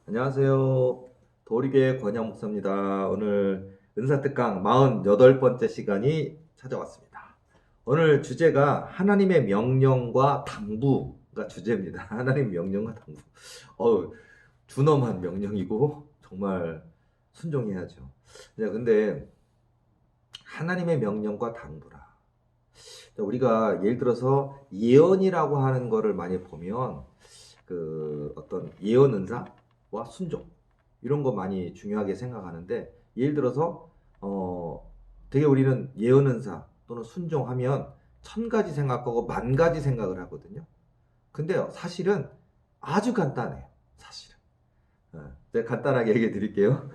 안녕하세요. 도리교회 권양 목사입니다. 오늘 은사특강 48번째 시간이 찾아왔습니다. 오늘 주제가 하나님의 명령과 당부가 주제입니다. 하나님 명령과 당부. 준엄한 명령이고 정말 순종해야죠. 근데 하나님의 명령과 당부라. 우리가 예를 들어서 예언이라고 하는 거를 많이 보면 그 어떤 예언 은사와 순종 이런 거 많이 중요하게 생각하는데 예를 들어서 되게 우리는 예언 은사 또는 순종하면 1000가지 생각하고 10,000가지 생각을 하거든요. 근데 사실은 아주 간단해요. 사실은. 제가 간단하게 얘기해 드릴게요.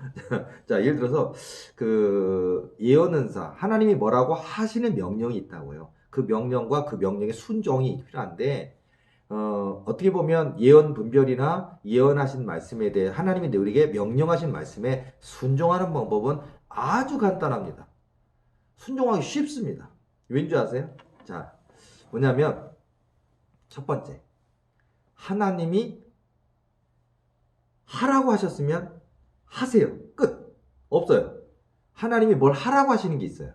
자, 예를 들어서 그 예언 은사 하나님이 뭐라고 하시는 명령이 있다고요. 그 명령과 그 명령의 순종이 필요한데 어떻게 보면 예언 분별이나 예언하신 말씀에 대해 하나님이 우리에게 명령하신 말씀에 순종하는 방법은 아주 간단합니다. 순종하기 쉽습니다. 왠지 아세요? 자, 뭐냐면 첫 번째, 하나님이 하라고 하셨으면 하세요. 끝. 없어요. 하나님이 뭘 하라고 하시는 게 있어요.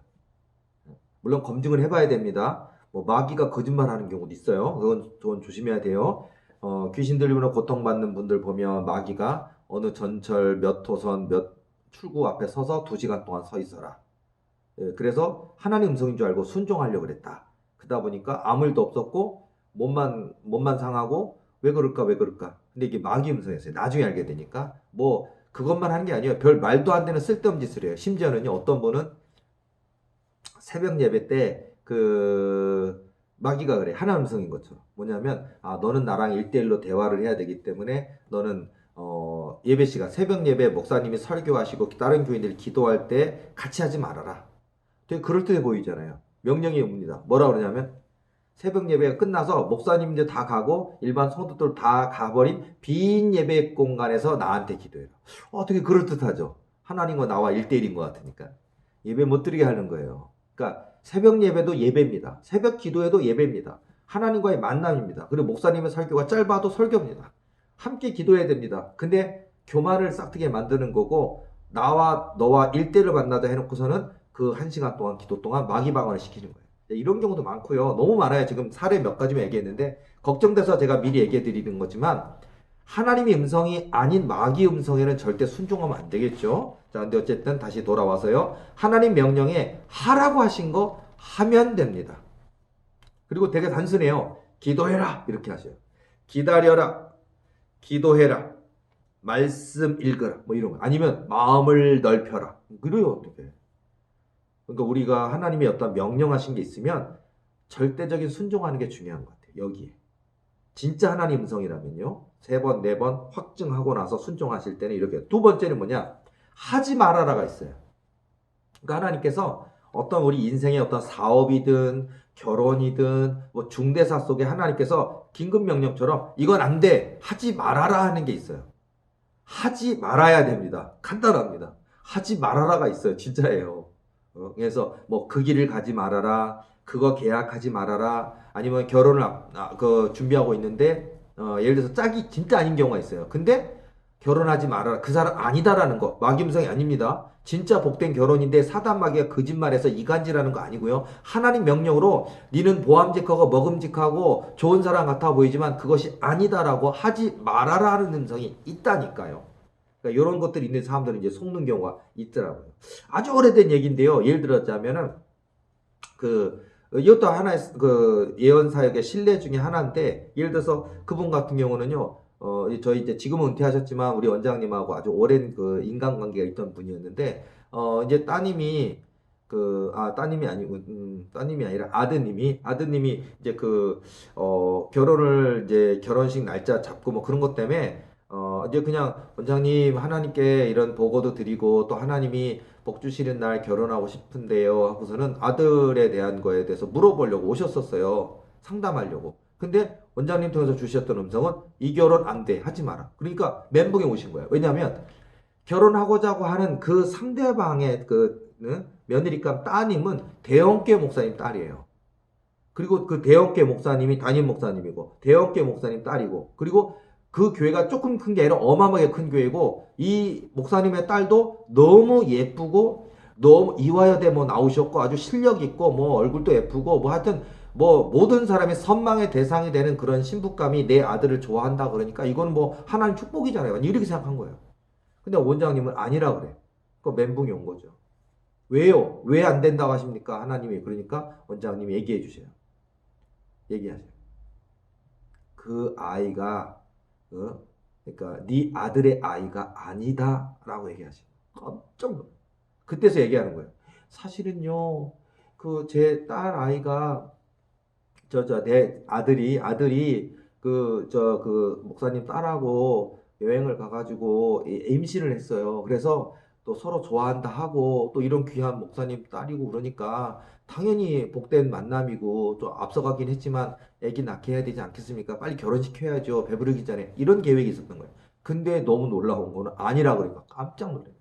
물론 검증을 해봐야 됩니다. 뭐 마귀가 거짓말하는 경우도 있어요. 그건 조심해야 돼요. 귀신 들림으로 고통받는 분들 보면 마귀가 어느 전철 몇 호선 몇 출구 앞에 서서 2시간 동안 서 있어라. 그래서 하나님 음성인 줄 알고 순종하려고 그랬다. 그러다 보니까 아무 일도 없었고 몸만 상하고 왜 그럴까 왜 그럴까. 근데 이게 마귀 음성이었어요. 나중에 알게 되니까 뭐 그것만 하는 게 아니에요. 별 말도 안 되는 쓸데없는 짓을 해요. 심지어는요 어떤 분은 새벽 예배 때 마귀가 그래. 하나님 음성인 것처럼. 뭐냐면 너는 나랑 1대1로 대화를 해야 되기 때문에 너는 예배 시간 새벽 예배 목사님이 설교하시고 다른 교인들이 기도할 때 같이 하지 말아라. 되게 그럴듯해 보이잖아요. 명령이 옵니다. 뭐라 그러냐면 새벽 예배가 끝나서 목사님들 다 가고 일반 성도들 다 가버린 빈 예배 공간에서 나한테 기도해라. 되게 그럴듯하죠. 하나님과 나와 1대1인 것 같으니까. 예배 못 드리게 하는 거예요. 그러니까 새벽 예배도 예배입니다. 새벽 기도회도 예배입니다. 하나님과의 만남입니다. 그리고 목사님의 설교가 짧아도 설교입니다. 함께 기도해야 됩니다. 근데 교만을 싹트게 만드는 거고 나와 너와 1대를 만나자 해놓고서는 그 1시간 동안 기도 동안 마귀 방어를 시키는 거예요. 이런 경우도 많고요. 너무 많아요. 지금 사례 몇 가지만 얘기했는데 걱정돼서 제가 미리 얘기해 드리는 거지만 하나님의 음성이 아닌 마귀 음성에는 절대 순종하면 안 되겠죠. 자, 근데 어쨌든 다시 돌아와서요. 하나님 명령에 하라고 하신 거 하면 됩니다. 그리고 되게 단순해요. 기도해라 이렇게 하셔요. 기다려라, 기도해라, 말씀 읽어라 뭐 이런 거. 아니면 마음을 넓혀라. 그래요 어떻게? 그러니까 우리가 하나님의 어떤 명령하신 게 있으면 절대적인 순종하는 게 중요한 것 같아요. 여기에. 진짜 하나님 음성이라면요. 3번, 4번 확증하고 나서 순종하실 때는 이렇게. 두 번째는 뭐냐? 하지 말아라가 있어요. 그러니까 하나님께서 어떤 우리 인생의 어떤 사업이든 결혼이든 뭐 중대사 속에 하나님께서 긴급 명령처럼 이건 안 돼. 하지 말아라 하는 게 있어요. 하지 말아야 됩니다. 간단합니다. 하지 말아라가 있어요. 진짜예요. 그래서 뭐 그 길을 가지 말아라. 그거 계약하지 말아라. 아니면 결혼을 준비하고 있는데 예를 들어서 짝이 진짜 아닌 경우가 있어요. 근데 결혼하지 말아라. 그 사람 아니다라는 거. 마귀음성이 아닙니다. 진짜 복된 결혼인데 사단 마귀가 거짓말해서 이간질하는 거 아니고요. 하나님 명령으로 니는 보암직하고 먹음직하고 좋은 사람 같아 보이지만 그것이 아니다라고 하지 말아라 하는 음성이 있다니까요. 그러니까 이런 것들이 있는 사람들은 이제 속는 경우가 있더라고요. 아주 오래된 얘기인데요. 예를 들었자면은 이것도 하나의 그 예언 사역의 신뢰 중에 하나인데 예를 들어서 그분 같은 경우는요. 저희 이제 지금은 은퇴하셨지만 우리 원장님하고 아주 오랜 그 인간관계가 있던 분이었는데 이제 따님이 아니고 따님이 아니라 아드님이 이제 결혼을 이제 결혼식 날짜 잡고 뭐 그런 것 때문에 이제 그냥 원장님 하나님께 이런 보고도 드리고 또 하나님이 복 주시는 날 결혼하고 싶은데요 하고서는 아들에 대한 거에 대해서 물어보려고 오셨었어요. 상담하려고. 근데 원장님 통해서 주셨던 음성은 이 결혼 안 돼. 하지 마라. 그러니까 멘붕에 오신 거예요. 왜냐하면 결혼하고자 하는 그 상대방의 며느리감 따님은 대형교회 목사님 딸이에요. 그리고 그 대형교회 목사님이 담임 목사님이고 대형교회 목사님 딸이고 그리고 그 교회가 조금 큰 게 아니라 어마어마하게 큰 교회고 이 목사님의 딸도 너무 예쁘고 너무 이화여대 뭐 나오셨고 아주 실력 있고 뭐 얼굴도 예쁘고 뭐 하여튼 뭐 모든 사람이 선망의 대상이 되는 그런 신부감이 내 아들을 좋아한다 그러니까 이건 뭐 하나님 축복이잖아요. 이렇게 생각한 거예요. 근데 원장님은 아니라 그래. 그 멘붕이 온 거죠. 왜요? 왜 안 된다고 하십니까? 하나님이. 그러니까 원장님이 얘기해 주세요. 얘기하세요. 그 아이가 그러니까 네 아들의 아이가 아니다라고 얘기하시고 깜짝 놀라. 그때서 얘기하는 거예요. 사실은요, 그 제 딸 아이가 내 아들이 그 목사님 딸하고 여행을 가가지고 임신을 했어요. 그래서 또 서로 좋아한다 하고 또 이런 귀한 목사님 딸이고 그러니까 당연히 복된 만남이고 또 앞서가긴 했지만 애기 낳게 해야 되지 않겠습니까? 빨리 결혼시켜야죠. 배부르기 전에. 이런 계획이 있었던 거예요. 근데 너무 놀라운 거는 아니라 그러니까 깜짝 놀래요.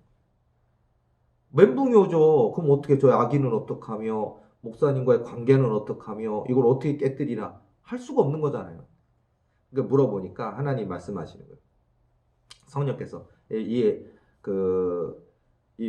멘붕이 오죠. 그럼 어떻게 저 아기는 어떡하며 목사님과의 관계는 어떡하며 이걸 어떻게 깨뜨리나 할 수가 없는 거잖아요. 그러니까 물어보니까 하나님 말씀하시는 거예요. 성령께서 이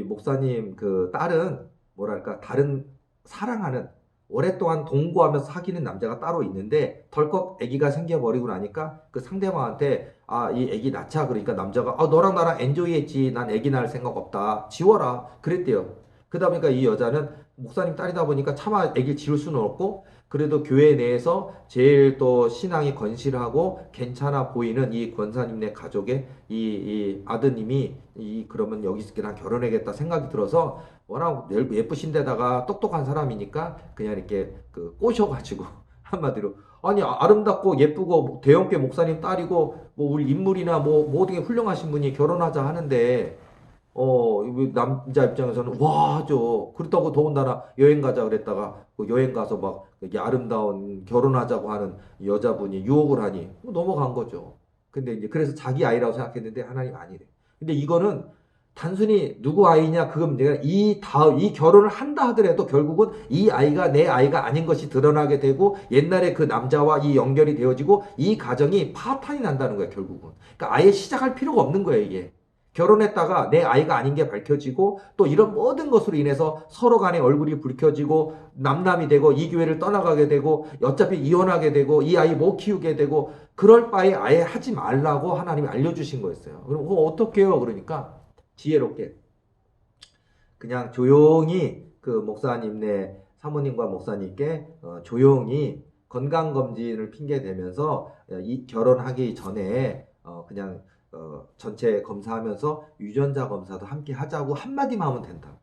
목사님 그 딸은 뭐랄까 다른 사랑하는 오랫동안 동거하면서 사귀는 남자가 따로 있는데 덜컥 아기가 생겨버리고 나니까 그 상대방한테 이 아기 낳자 그러니까 남자가 너랑 나랑 엔조이했지 난 아기 낳을 생각 없다 지워라 그랬대요. 그러다 보니까 이 여자는 목사님 딸이다 보니까 차마 아기를 지울 수는 없고 그래도 교회 내에서 제일 또 신앙이 건실하고 괜찮아 보이는 이 권사님네 가족의 이 아드님이 그러면 여기서 결혼하겠다 생각이 들어서 워낙 예쁘신데다가 똑똑한 사람이니까 그냥 이렇게 꼬셔가지고 한마디로 아니 아름답고 예쁘고 대형교회 목사님 딸이고 뭐 우리 인물이나 뭐 모든 게 훌륭하신 분이 결혼하자 하는데 남자 입장에서는 와 하죠. 그렇다고 더군다나 여행 가자 그랬다가 그 여행 가서 막 아름다운 결혼하자고 하는 여자분이 유혹을 하니 넘어간 거죠. 근데 이제 그래서 자기 아이라고 생각했는데 하나님 아니래. 근데 이거는 단순히 누구 아이냐 그건 내가 이 결혼을 한다 하더라도 결국은 이 아이가 내 아이가 아닌 것이 드러나게 되고 옛날에 그 남자와 이 연결이 되어지고 이 가정이 파탄이 난다는 거야 결국은. 그러니까 아예 시작할 필요가 없는 거예요 이게. 결혼했다가 내 아이가 아닌 게 밝혀지고 또 이런 모든 것으로 인해서 서로 간의 얼굴이 붉혀지고 남남이 되고 이 교회를 떠나가게 되고 어차피 이혼하게 되고 이 아이 못 키우게 되고 그럴 바에 아예 하지 말라고 하나님이 알려주신 거였어요. 그럼 어떻게 해요? 그러니까 지혜롭게 그냥 조용히 그 목사님네 사모님과 목사님께 조용히 건강검진을 핑계 대면서 이 결혼하기 전에 그냥 전체 검사하면서 유전자 검사도 함께 하자고 한마디만 하면 된다.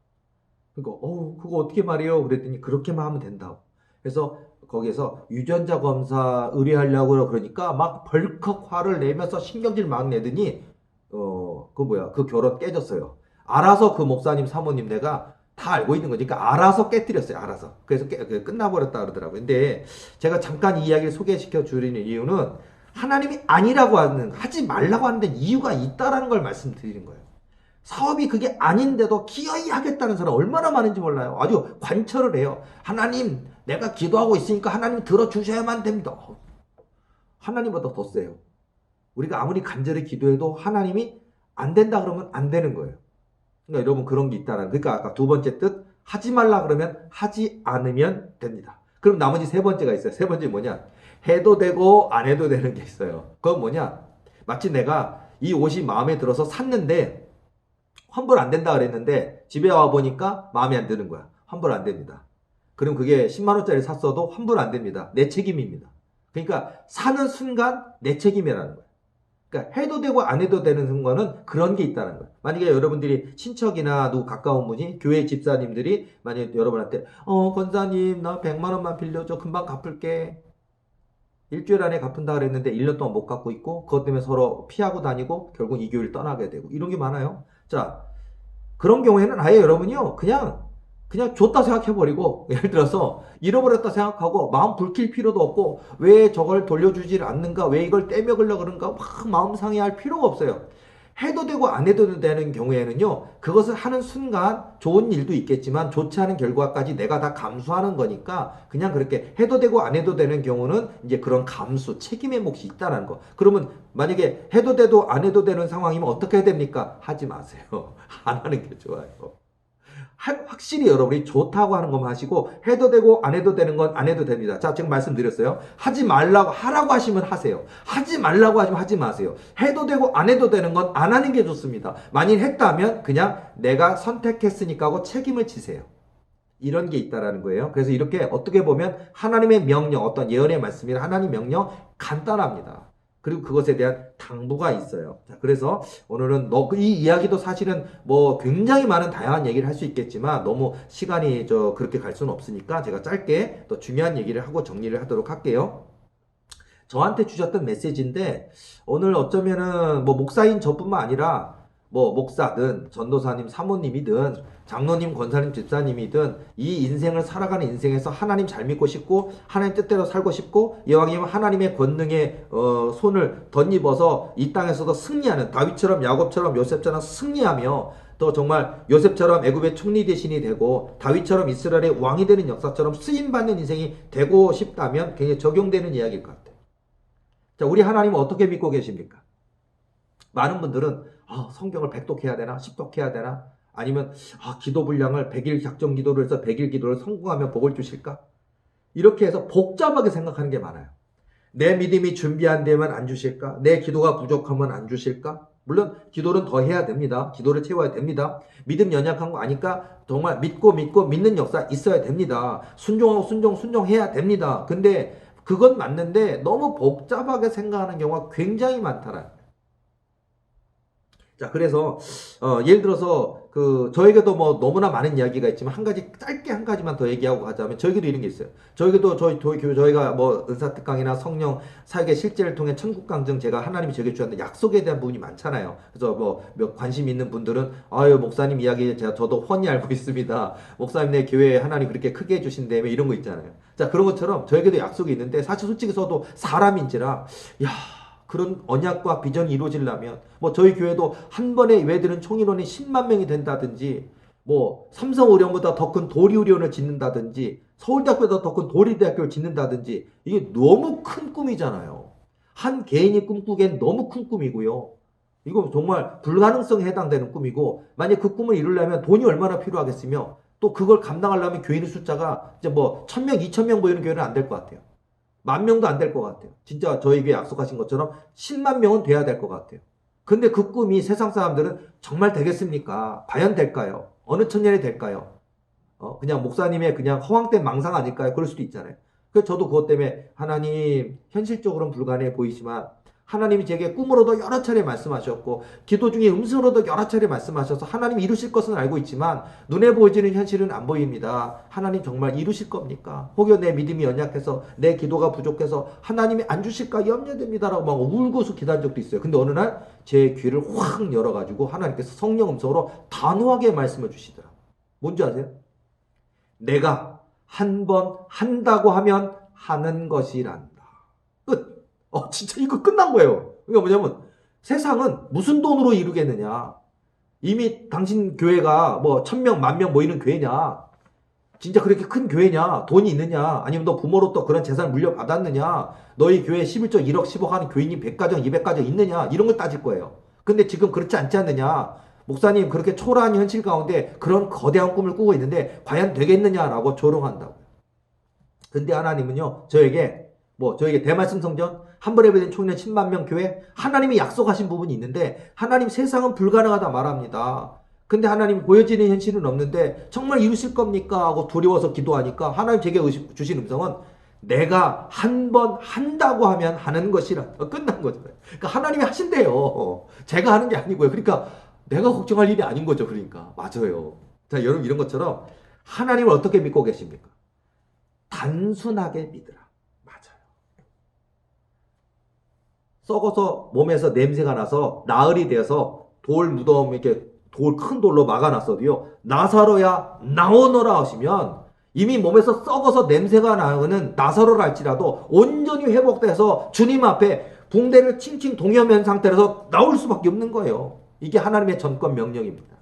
그러니까 그거 어떻게 말해요? 그랬더니 그렇게만 하면 된다고. 그래서 거기에서 유전자 검사 의뢰하려고 그러니까 막 벌컥 화를 내면서 신경질 막 내더니 그 결혼 깨졌어요. 알아서 그 목사님 사모님 내가 다 알고 있는 거니까 알아서 깨뜨렸어요. 알아서. 그래서 끝나버렸다 그러더라고요. 근데 제가 잠깐 이 이야기를 소개시켜 드리는 이유는 하나님이 아니라고 하지 말라고 하는데 이유가 있다라는 걸 말씀드리는 거예요. 사업이 그게 아닌데도 기어이 하겠다는 사람 얼마나 많은지 몰라요. 아주 관철을 해요. 하나님, 내가 기도하고 있으니까 하나님 들어주셔야만 됩니다. 하나님보다 더 세요. 우리가 아무리 간절히 기도해도 하나님이 안 된다 그러면 안 되는 거예요. 그러니까 여러분 그런 게 있다는. 그러니까 아까 두 번째 뜻 하지 말라 그러면 하지 않으면 됩니다. 그럼 나머지 세 번째가 있어요. 세 번째 뭐냐? 해도 되고 안 해도 되는 게 있어요. 그건 뭐냐? 마치 내가 이 옷이 마음에 들어서 샀는데 환불 안 된다 그랬는데 집에 와 보니까 마음에 안 드는 거야. 환불 안 됩니다. 그럼 그게 10만 원짜리 샀어도 환불 안 됩니다. 내 책임입니다. 그러니까 사는 순간 내 책임이라는 거예요. 그러니까 해도 되고 안 해도 되는 순간은 그런 게 있다는 거예요. 만약에 여러분들이 친척이나 누구 가까운 분이 교회 집사님들이 만약에 여러분한테 권사님 나 100만 원만 빌려줘 금방 갚을게. 일주일 안에 갚은다 그랬는데 1년 동안 못 갚고 있고 그것 때문에 서로 피하고 다니고 결국 이 교회를 떠나게 되고 이런 게 많아요. 자, 그런 경우에는 아예 여러분이요 그냥 줬다 생각해버리고 예를 들어서 잃어버렸다 생각하고 마음 붉힐 필요도 없고 왜 저걸 돌려주질 않는가 왜 이걸 떼먹으려고 그런가 막 마음 상해할 필요가 없어요. 해도 되고 안 해도 되는 경우에는요, 그것을 하는 순간 좋은 일도 있겠지만 좋지 않은 결과까지 내가 다 감수하는 거니까 그냥 그렇게 해도 되고 안 해도 되는 경우는 이제 그런 감수, 책임의 몫이 있다는 거. 그러면 만약에 해도 돼도 안 해도 되는 상황이면 어떻게 해야 됩니까? 하지 마세요. 안 하는 게 좋아요. 확실히 여러분이 좋다고 하는 것만 하시고 해도 되고 안 해도 되는 건 안 해도 됩니다. 자, 지금 말씀드렸어요. 하지 말라고 하라고 하시면 하세요. 하지 말라고 하시면 하지 마세요. 해도 되고 안 해도 되는 건 안 하는 게 좋습니다. 만일 했다면 그냥 내가 선택했으니까 하고 책임을 지세요. 이런 게 있다라는 거예요. 그래서 이렇게 어떻게 보면 하나님의 명령, 어떤 예언의 말씀이나 하나님 명령 간단합니다. 그리고 그것에 대한 당부가 있어요. 자, 그래서 오늘은 이 이야기도 사실은 뭐 굉장히 많은 다양한 얘기를 할 수 있겠지만 너무 시간이 그렇게 갈 수는 없으니까 제가 짧게 또 중요한 얘기를 하고 정리를 하도록 할게요. 저한테 주셨던 메시지인데 오늘 어쩌면은 뭐 목사인 저뿐만 아니라 뭐 목사든 전도사님 사모님이든 장로님 권사님 집사님이든 이 인생을 살아가는 인생에서 하나님 잘 믿고 싶고 하나님 뜻대로 살고 싶고 이왕이면 하나님의 권능에 손을 덧입어서 이 땅에서도 승리하는 다윗처럼 야곱처럼 요셉처럼 승리하며 또 정말 요셉처럼 애굽의 총리 대신이 되고 다윗처럼 이스라엘의 왕이 되는 역사처럼 쓰임받는 인생이 되고 싶다면 굉장히 적용되는 이야기일 것 같아요. 자, 우리 하나님은 어떻게 믿고 계십니까? 많은 분들은 성경을 100독해야 되나? 10독해야 되나? 아니면 기도 분량을 100일 작정 기도를 해서 100일 기도를 성공하면 복을 주실까? 이렇게 해서 복잡하게 생각하는 게 많아요. 내 믿음이 준비 안 되면 안 주실까? 내 기도가 부족하면 안 주실까? 물론 기도는 더 해야 됩니다. 기도를 채워야 됩니다. 믿음 연약한 거 아니까 정말 믿고 믿는 역사 있어야 됩니다. 순종하고 순종해야 됩니다. 근데 그건 맞는데 너무 복잡하게 생각하는 경우가 굉장히 많더라. 자, 그래서 예를 들어서 저에게도 뭐 너무나 많은 이야기가 있지만 짧게 한 가지만 더 얘기하고 가자면 저에게도 이런 게 있어요. 저에게도 저희가 뭐 은사특강이나 성령 사역의 실제를 통해 천국 강정 제가 하나님이 저에게 주셨는 약속에 대한 부분이 많잖아요. 그래서 뭐 관심 있는 분들은 목사님 이야기 저도 훤히 알고 있습니다. 목사님 내 교회에 하나님 그렇게 크게 해주신다며 이런 거 있잖아요. 자, 그런 것처럼 저에게도 약속이 있는데 사실 솔직히 저도 사람인지라 그런 언약과 비전이 이루어지려면 뭐 저희 교회도 한 번에 예배드리는 총인원이 10만 명이 된다든지 뭐 삼성의료원보다 더 큰 도리의료원을 짓는다든지 서울대학교보다 더 큰 도리대학교를 짓는다든지 이게 너무 큰 꿈이잖아요. 한 개인이 꿈꾸기엔 너무 큰 꿈이고요. 이거 정말 불가능성에 해당되는 꿈이고 만약 그 꿈을 이루려면 돈이 얼마나 필요하겠으며 또 그걸 감당하려면 교인의 숫자가 이제 뭐 1000명, 2000명 모이는 교회는 안 될 것 같아요. 10,000명도 안 될 것 같아요. 진짜 저에게 약속하신 것처럼 10만 명은 돼야 될 것 같아요. 근데 그 꿈이 세상 사람들은 정말 되겠습니까? 과연 될까요? 어느 천년이 될까요? 그냥 목사님의 그냥 허황된 망상 아닐까요? 그럴 수도 있잖아요. 그래서 저도 그것 때문에 하나님 현실적으로는 불가능해 보이지만 하나님이 제게 꿈으로도 여러 차례 말씀하셨고 기도 중에 음성으로도 여러 차례 말씀하셔서 하나님이 이루실 것은 알고 있지만 눈에 보이지는 현실은 안 보입니다. 하나님 정말 이루실 겁니까? 혹여 내 믿음이 연약해서 내 기도가 부족해서 하나님이 안 주실까 염려됩니다라고 막 울고서 기도한 적도 있어요. 근데 어느 날 제 귀를 확 열어가지고 하나님께서 성령 음성으로 단호하게 말씀을 주시더라. 뭔지 아세요? 내가 한 번 한다고 하면 하는 것이란다. 끝. 진짜 이거 끝난 거예요. 그러니까 뭐냐면 세상은 무슨 돈으로 이루겠느냐. 이미 당신 교회가 뭐 1000명, 10,000명 모이는 교회냐. 진짜 그렇게 큰 교회냐. 돈이 있느냐. 아니면 너 부모로부터 그런 재산을 물려받았느냐. 너희 교회에 11조 1억 10억 하는 교인이 100가정, 200가정 있느냐. 이런 걸 따질 거예요. 근데 지금 그렇지 않지 않느냐. 목사님 그렇게 초라한 현실 가운데 그런 거대한 꿈을 꾸고 있는데 과연 되겠느냐라고 조롱한다고요. 근데 하나님은요. 저에게 대말씀 성전 한 번에 예배드린 총인원 10만 명 교회 하나님이 약속하신 부분이 있는데 하나님 세상은 불가능하다 말합니다. 근데 하나님 보여지는 현실은 없는데 정말 이루실 겁니까? 하고 두려워서 기도하니까 하나님 제게 주신 음성은 내가 한 번 한다고 하면 하는 것이라. 끝난 거죠. 그러니까 하나님이 하신대요. 제가 하는 게 아니고요. 그러니까 내가 걱정할 일이 아닌 거죠. 그러니까 맞아요. 자, 여러분 이런 것처럼 하나님을 어떻게 믿고 계십니까? 단순하게 믿으라. 맞아요. 썩어서 몸에서 냄새가 나서 나흘이 되어서 돌 무덤 이렇게 큰 돌로 막아놨어도요. 나사로야 나오너라 하시면 이미 몸에서 썩어서 냄새가 나는 나사로라 할지라도 온전히 회복돼서 주님 앞에 붕대를 칭칭 동여맨 상태에서 나올 수밖에 없는 거예요. 이게 하나님의 전권 명령입니다.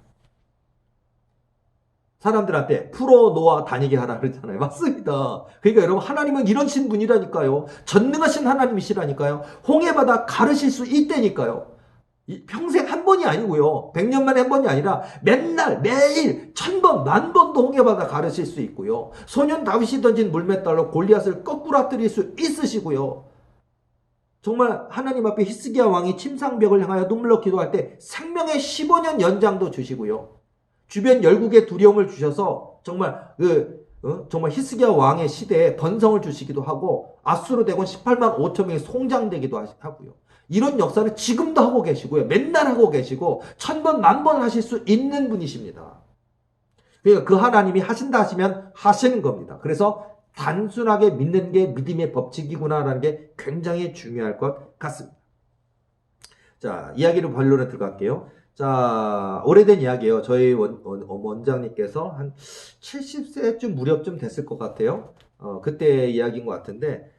사람들한테 풀어놓아 다니게 하라 그랬잖아요. 맞습니다. 그러니까 여러분 하나님은 이러신 분이라니까요. 전능하신 하나님이시라니까요. 홍해바다 가르실 수 있다니까요. 평생 한 번이 아니고요. 100년 만에 한 번이 아니라 맨날 매일 1000번 만번도 홍해바다 가르실 수 있고요. 소년 다윗이 던진 물맷달로 골리앗을 거꾸라뜨릴 수 있으시고요. 정말 하나님 앞에 히스기야 왕이 침상벽을 향하여 눈물로 기도할 때 생명의 15년 연장도 주시고요. 주변 열국의 두려움을 주셔서 정말 정말 히스기야 왕의 시대에 번성을 주시기도 하고 아수르 대군 18만 5천 명이 송장되기도 하고요. 이런 역사를 지금도 하고 계시고요. 맨날 하고 계시고 1000번 만번 하실 수 있는 분이십니다. 그러니까 그 하나님이 하신다 하시면 하시는 겁니다. 그래서 단순하게 믿는 게 믿음의 법칙이구나라는 게 굉장히 중요할 것 같습니다. 자, 이야기를 본론에 들어갈게요. 자, 오래된 이야기예요. 저희 원장님께서 한 70세쯤 무렵쯤 됐을 것 같아요. 그때 이야기인 것 같은데,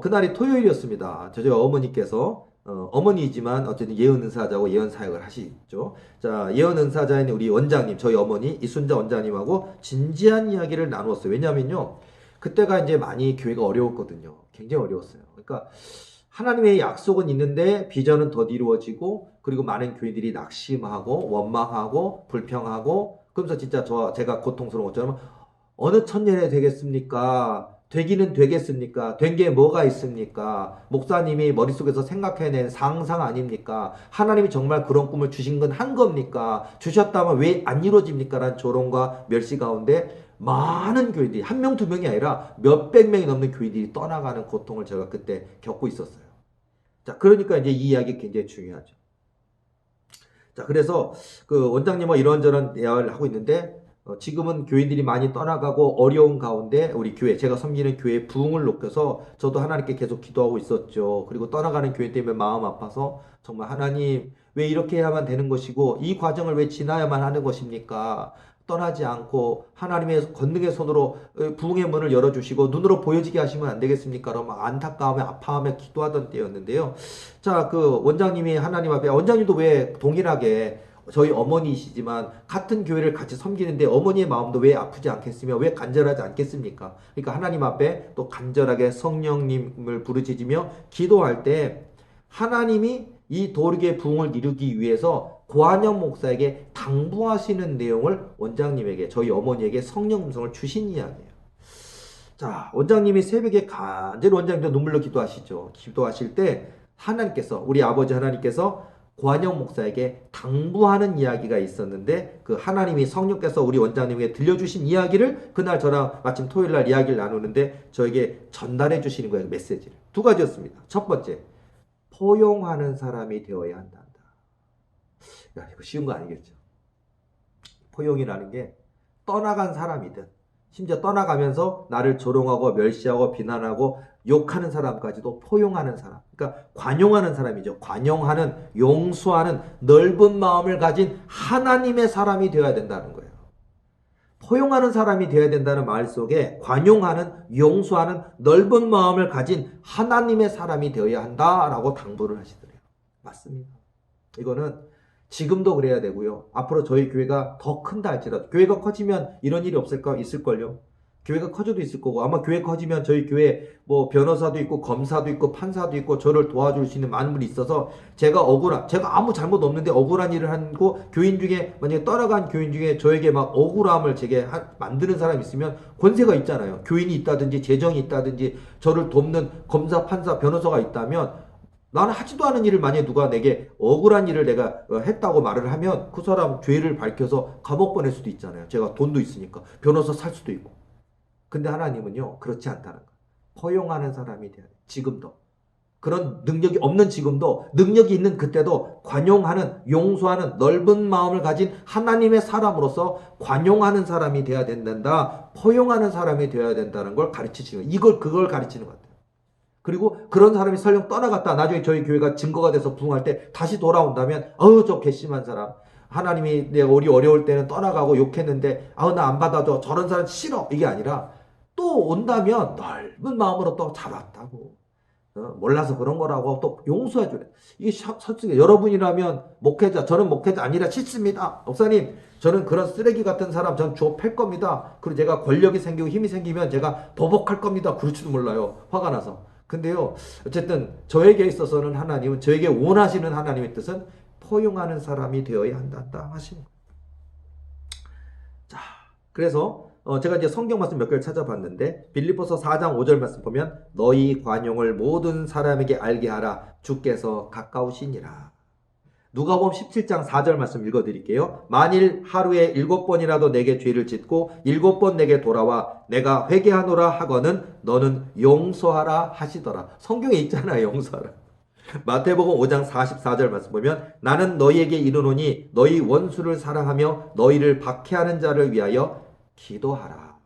그날이 토요일이었습니다. 저희 어머니께서, 어머니이지만 어쨌든 예언은사자고 예언사역을 하시죠. 자, 예언은사자인 우리 원장님, 저희 어머니 이순자 원장님하고 진지한 이야기를 나누었어요. 왜냐면요. 그때가 이제 많이 교회가 어려웠거든요. 굉장히 어려웠어요. 그러니까 하나님의 약속은 있는데 비전은 더 이루어지고 그리고 많은 교인들이 낙심하고 원망하고 불평하고 그러면서 진짜 제가 고통스러운 것처럼 어느 천년에 되겠습니까? 되기는 되겠습니까? 된 게 뭐가 있습니까? 목사님이 머릿속에서 생각해낸 상상 아닙니까? 하나님이 정말 그런 꿈을 주신 건 한 겁니까? 주셨다면 왜 안 이루어집니까? 라는 조롱과 멸시 가운데 많은 교인들이 한 명, 두 명이 아니라 몇백 명이 넘는 교인들이 떠나가는 고통을 제가 그때 겪고 있었어요. 자, 그러니까 이제 이 이야기 굉장히 중요하죠. 자, 그래서 그 원장님과 이런저런 대화를 하고 있는데 지금은 교인들이 많이 떠나가고 어려운 가운데 우리 교회, 제가 섬기는 교회의 부흥을 높여서 저도 하나님께 계속 기도하고 있었죠. 그리고 떠나가는 교인 때문에 마음 아파서 정말 하나님 왜 이렇게 해야만 되는 것이고 이 과정을 왜 지나야만 하는 것입니까? 떠나지 않고 하나님의 권능의 손으로 부흥의 문을 열어주시고 눈으로 보여지게 하시면 안 되겠습니까? 라고 막 안타까움에 아파하며 기도하던 때였는데요. 자, 그 원장님이 하나님 앞에, 원장님도 왜 동일하게 저희 어머니이시지만 같은 교회를 같이 섬기는데 어머니의 마음도 왜 아프지 않겠으며 왜 간절하지 않겠습니까? 그러니까 하나님 앞에 또 간절하게 성령님을 부르짖으며 기도할 때 하나님이 이 도르게 부흥을 이루기 위해서 고한영 목사에게 당부하시는 내용을 원장님에게, 저희 어머니에게 성령 음성을 주신 이야기예요. 자, 원장님이 새벽에 간절히 원장님도 눈물로 기도하시죠. 기도하실 때 하나님께서, 우리 아버지 하나님께서 고한영 목사에게 당부하는 이야기가 있었는데 그 하나님이 성령께서 우리 원장님에게 들려주신 이야기를 그날 저랑 마침 토요일날 이야기를 나누는데 저에게 전달해 주시는 거예요. 메시지를. 두 가지였습니다. 첫 번째, 포용하는 사람이 되어야 한다. 야, 이거 쉬운 거 아니겠죠? 포용이라는 게 떠나간 사람이든 심지어 떠나가면서 나를 조롱하고 멸시하고 비난하고 욕하는 사람까지도 포용하는 사람. 그러니까 관용하는 사람이죠. 관용하는, 용서하는 넓은 마음을 가진 하나님의 사람이 되어야 된다는 거예요. 포용하는 사람이 되어야 된다는 말 속에 관용하는, 용서하는 넓은 마음을 가진 하나님의 사람이 되어야 한다라고 당부를 하시더래요. 맞습니다. 이거는 지금도 그래야 되고요. 앞으로 저희 교회가 더 큰다 할지라도 교회가 커지면 이런 일이 있을걸요. 교회가 커져도 있을 거고 아마 교회 커지면 저희 교회 뭐 변호사도 있고 검사도 있고 판사도 있고 저를 도와줄 수 있는 많은 분이 있어서 제가 아무 잘못 없는데 억울한 일을 하고 교인 중에 만약에 떠나간 교인 중에 저에게 막 억울함을 제게 만드는 사람이 있으면 권세가 있잖아요. 교인이 있다든지 재정이 있다든지 저를 돕는 검사, 판사, 변호사가 있다면 나는 하지도 않은 일을 만약에 누가 내게 억울한 일을 내가 했다고 말을 하면 그 사람 죄를 밝혀서 감옥 보낼 수도 있잖아요. 제가 돈도 있으니까 변호사 살 수도 있고. 근데 하나님은요 그렇지 않다는 거예요. 포용하는 사람이 돼야 돼요. 지금도. 그런 능력이 없는 지금도 능력이 있는 그때도 관용하는, 용서하는 넓은 마음을 가진 하나님의 사람으로서 관용하는 사람이 돼야 된다. 포용하는 사람이 되어야 된다는 걸 가르치시는 거예요. 그걸 가르치는 것 같아요. 그리고 그런 사람이 설령 떠나갔다 나중에 저희 교회가 증거가 돼서 부흥할 때 다시 돌아온다면 저 괘씸한 사람, 하나님이 내가 우리 어려울 때는 떠나가고 욕했는데 나 안 받아줘, 저런 사람 싫어, 이게 아니라 또 온다면 넓은 마음으로 또 잡았다고 몰라서 그런 거라고 또 용서해 주래. 이게 솔직히 여러분이라면 목회자, 저는 목회자 아니라 싫습니다. 목사님, 저는 그런 쓰레기 같은 사람 전 주워 팰 겁니다. 그리고 제가 권력이 생기고 힘이 생기면 제가 보복할 겁니다. 그럴지도 몰라요. 화가 나서. 근데요, 어쨌든 저에게 있어서는 하나님은, 저에게 원하시는 하나님의 뜻은 포용하는 사람이 되어야 한다 하시는 거예요. 자, 그래서 제가 이제 성경 말씀 몇 개를 찾아봤는데 빌립보서 4장 5절 말씀 보면 너희 관용을 모든 사람에게 알게 하라 주께서 가까우시니라. 누가복음 17장 4절 말씀 읽어드릴게요. 만일 하루에 7번이라도 내게 죄를 짓고 7번 내게 돌아와 내가 회개하노라 하거는 너는 용서하라 하시더라. 성경에 있잖아요. 용서하라. 마태복음 5장 44절 말씀 보면 나는 너희에게 이르노니 너희 원수를 사랑하며 너희를 박해하는 자를 위하여 기도하라.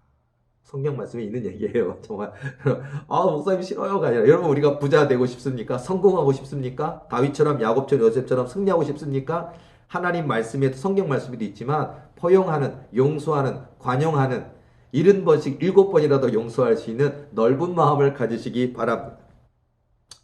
성경 말씀에 있는 얘기예요. 정말 목사님 싫어요가 아니라 여러분 우리가 부자 되고 싶습니까? 성공하고 싶습니까? 다윗처럼 야곱처럼 요셉처럼 승리하고 싶습니까? 하나님 말씀에도 성경 말씀에도 있지만 포용하는, 용서하는, 관용하는 70번씩 7번이라도 용서할 수 있는 넓은 마음을 가지시기 바랍니다.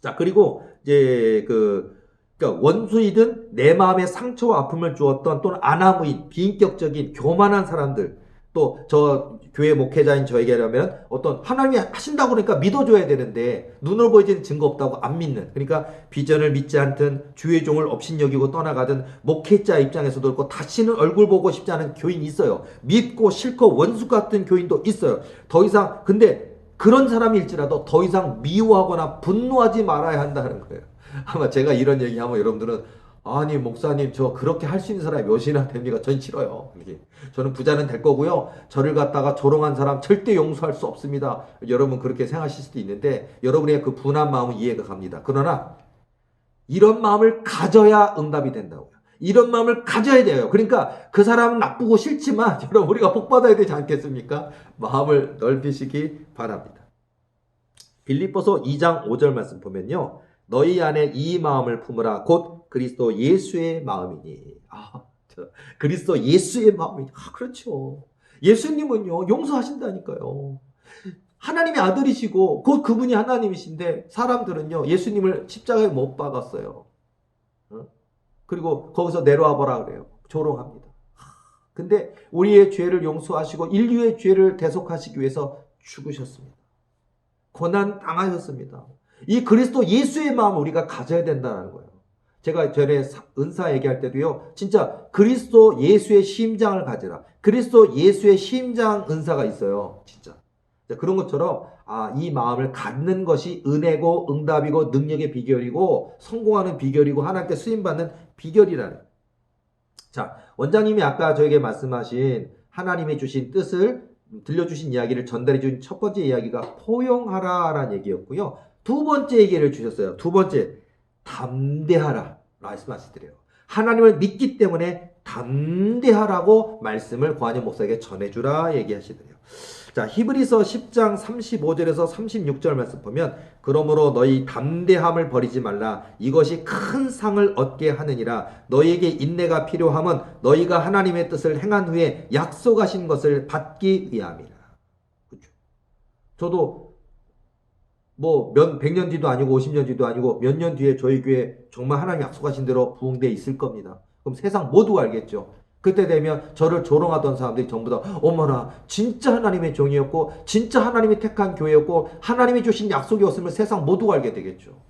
자, 그리고 이제 그러니까 원수이든 내 마음에 상처와 아픔을 주었던 또는 아나무인, 비인격적인, 교만한 사람들, 또 저 교회 목회자인 저에게라면 어떤 하나님이 하신다고 그러니까 믿어줘야 되는데 눈으로 보이지는 증거 없다고 안 믿는, 그러니까 비전을 믿지 않든 주의 종을 업신여기고 떠나가든 목회자 입장에서도 그렇고 다시는 얼굴 보고 싶지 않은 교인이 있어요. 밉고 싫고 원수 같은 교인도 있어요. 더 이상 근데 그런 사람일지라도 더 이상 미워하거나 분노하지 말아야 한다는 거예요. 아마 제가 이런 얘기하면 여러분들은 아니 목사님 저 그렇게 할 수 있는 사람이 몇이나 됩니까? 전 싫어요. 저는 부자는 될 거고요. 저를 갖다가 조롱한 사람 절대 용서할 수 없습니다. 여러분 그렇게 생각하실 수도 있는데 여러분의 그 분한 마음은 이해가 갑니다. 그러나 이런 마음을 가져야 응답이 된다고요. 이런 마음을 가져야 돼요. 그러니까 그 사람은 나쁘고 싫지만 여러분 우리가 복 받아야 되지 않겠습니까? 마음을 넓히시기 바랍니다. 빌립보서 2장 5절 말씀 보면요. 너희 안에 이 마음을 품으라 곧 그리스도 예수의 마음이니. 그리스도 예수의 마음이니. 그렇죠. 예수님은요 용서하신다니까요. 하나님의 아들이시고 곧 그분이 하나님이신데 사람들은요 예수님을 십자가에 못 박았어요. 그리고 거기서 내려와 보라 그래요. 조롱합니다. 근데 우리의 죄를 용서하시고 인류의 죄를 대속하시기 위해서 죽으셨습니다. 고난 당하셨습니다. 이 그리스도 예수의 마음을 우리가 가져야 된다는 거예요. 제가 전에 은사 얘기할 때도요. 진짜 그리스도 예수의 심장을 가지라. 그리스도 예수의 심장 은사가 있어요. 진짜. 그런 것처럼 이 마음을 갖는 것이 은혜고 응답이고 능력의 비결이고 성공하는 비결이고 하나님께 쓰임받는 비결이라는. 자, 원장님이 아까 저에게 말씀하신 하나님이 주신 뜻을 들려주신 이야기를 전달해 준 첫 번째 이야기가 포용하라라는 얘기였고요. 두 번째 얘기를 주셨어요. 두 번째, 담대하라 말씀하시더래요. 하나님을 믿기 때문에 담대하라고 말씀을 고한영 목사에게 전해주라 얘기하시더래요. 자, 히브리서 10장 35절에서 36절 말씀 보면 그러므로 너희 담대함을 버리지 말라. 이것이 큰 상을 얻게 하느니라. 너희에게 인내가 필요함은 너희가 하나님의 뜻을 행한 후에 약속하신 것을 받기 위함이라. 그렇죠. 저도 뭐 100년 뒤도 아니고 50년 뒤도 아니고 몇 년 뒤에 저희 교회 정말 하나님 약속하신 대로 부흥되어 있을 겁니다. 그럼 세상 모두가 알겠죠. 그때 되면 저를 조롱하던 사람들이 전부 다 어머나 진짜 하나님의 종이었고 진짜 하나님이 택한 교회였고 하나님이 주신 약속이었음을 세상 모두가 알게 되겠죠.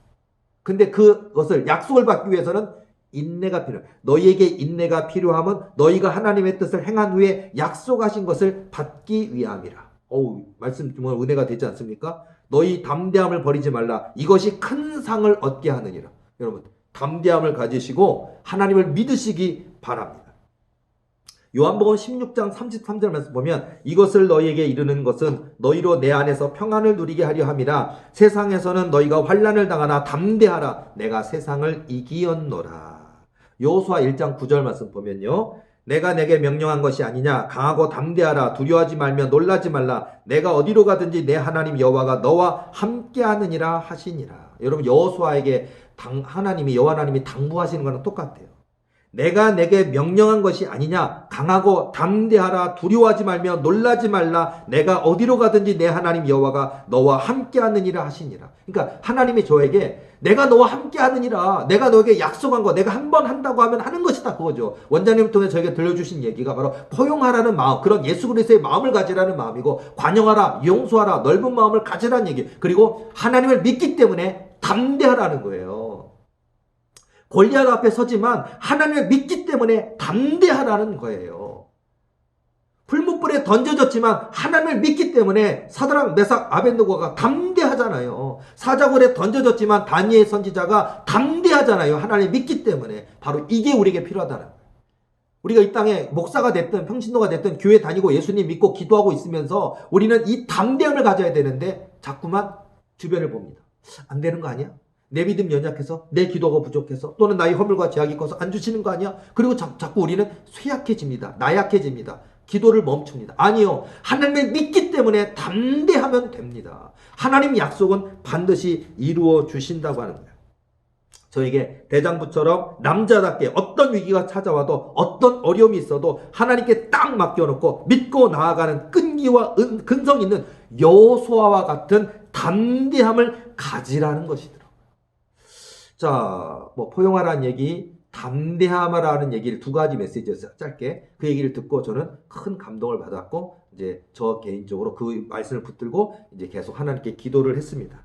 근데 그것을 약속을 받기 위해서는 인내가 필요해. 너희에게 인내가 필요함은 너희가 하나님의 뜻을 행한 후에 약속하신 것을 받기 위함이라. 말씀 정말 은혜가 되지 않습니까? 너희 담대함을 버리지 말라. 이것이 큰 상을 얻게 하느니라. 여러분 담대함을 가지시고 하나님을 믿으시기 바랍니다. 요한복음 16장 33절 말씀 보면 이것을 너희에게 이르는 것은 너희로 내 안에서 평안을 누리게 하려 함이라. 세상에서는 너희가 환난을 당하나 담대하라. 내가 세상을 이기었노라. 여호수아 1장 9절 말씀 보면요. 내가 내게 명령한 것이 아니냐. 강하고 담대하라. 두려워하지 말며 놀라지 말라. 내가 어디로 가든지 내 하나님 여호와가 너와 함께하느니라 하시니라. 여러분 여호수아에게 하나님이 여호와 하나님이 당부하시는 거랑 똑같아요. 내가 내게 명령한 것이 아니냐? 강하고 담대하라. 두려워하지 말며 놀라지 말라. 내가 어디로 가든지 내 하나님 여호와가 너와 함께하느니라 하시니라. 그러니까 하나님이 저에게 내가 너와 함께하느니라. 내가 너에게 약속한 거 내가 한 번 한다고 하면 하는 것이다. 그거죠. 원장님을 통해 저에게 들려주신 얘기가 바로 포용하라는 마음, 그런 예수 그리스도의 마음을 가지라는 마음이고, 관용하라, 용서하라, 넓은 마음을 가지라는 얘기, 그리고 하나님을 믿기 때문에 담대하라는 거예요. 골리앗 앞에 서지만 하나님을 믿기 때문에 담대하라는 거예요. 풀무불에 던져졌지만 하나님을 믿기 때문에 사드락, 메삭, 아벳느고가 담대하잖아요. 사자굴에 던져졌지만 다니엘 선지자가 담대하잖아요. 하나님을 믿기 때문에. 바로 이게 우리에게 필요하다는 거예요. 우리가 이 땅에 목사가 됐든 평신도가 됐든 교회 다니고 예수님 믿고 기도하고 있으면서 우리는 이 담대함을 가져야 되는데 자꾸만 주변을 봅니다. 안 되는 거 아니야? 내 믿음 연약해서, 내 기도가 부족해서, 또는 나의 허물과 죄악이 커서 안 주시는 거 아니야? 그리고 자꾸 우리는 쇠약해집니다. 나약해집니다. 기도를 멈춥니다. 아니요. 하나님을 믿기 때문에 담대하면 됩니다. 하나님 약속은 반드시 이루어 주신다고 하는 거예요. 저에게 대장부처럼 남자답게 어떤 위기가 찾아와도 어떤 어려움이 있어도 하나님께 딱 맡겨놓고 믿고 나아가는 끈기와 근성 있는 여호수아와 같은 담대함을 가지라는 것이더라고요. 자, 포용하라는 얘기, 담대하라는 얘기를 두 가지 메시지였어요. 짧게. 그 얘기를 듣고 저는 큰 감동을 받았고, 이제 저 개인적으로 그 말씀을 붙들고 이제 계속 하나님께 기도를 했습니다.